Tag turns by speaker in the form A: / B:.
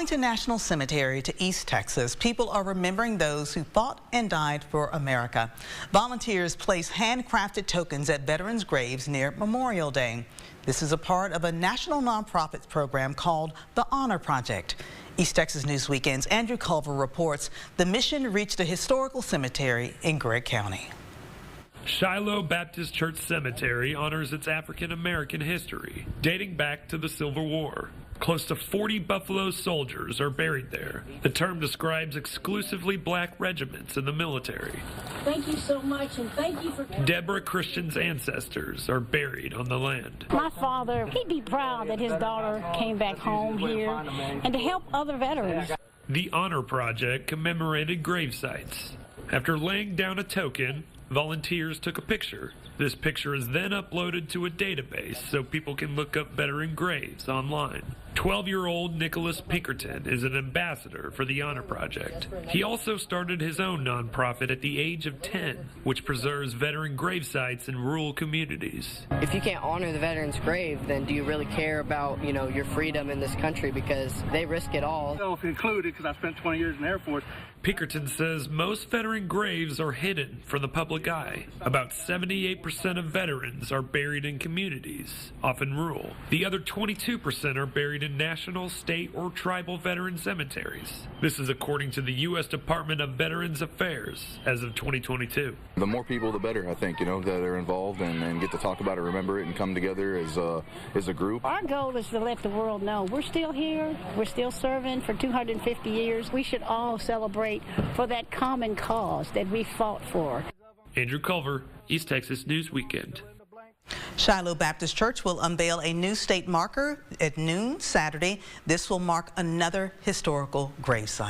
A: Arlington National Cemetery to East Texas, people are remembering those who fought and died for America. Volunteers place handcrafted tokens at veterans' graves near Memorial Day. This is a part of a national nonprofit program called the Honor Project. East Texas News Weekend's Andrew Culver reports the mission reached a historical cemetery in Gregg County.
B: Shiloh Baptist Church Cemetery honors its African-American history, dating back to the Civil War. Close to 40 Buffalo soldiers are buried there. The term describes exclusively black regiments in the military.
C: Thank you so much, and thank you for...
B: Deborah Christian's ancestors are buried on the land.
C: My father, he'd be proud that his daughter came back home here and to help other veterans.
B: The Honor Project commemorated grave sites. After laying down a token, volunteers took a picture. This picture is then uploaded to a database so people can look up veteran graves online. 12-year-old Nicholas Pinkerton is an ambassador for the Honor Project. He also started his own nonprofit at the age of 10, which preserves veteran grave sites in rural communities.
D: If you can't honor the veteran's grave, then do you really care about, your freedom in this country, because they risk it all?
E: Self-included, because I spent 20 years in the Air Force.
B: Pinkerton says most veteran graves are hidden from the public eye. About 78% of veterans are buried in communities, often rural. The other 22% are buried in national, state, or tribal veteran cemeteries. This is according to the U.S. Department of Veterans Affairs as of 2022.
F: The more people, the better, I think, that are involved and get to talk about it, remember it, and come together as a group.
C: Our goal is to let the world know we're still here, we're still serving for 250 years. We should all celebrate for that common cause that we fought for.
B: Andrew Culver, East Texas News Weekend.
A: Shiloh Baptist Church will unveil a new state marker at noon Saturday. This will mark another historical gravesite.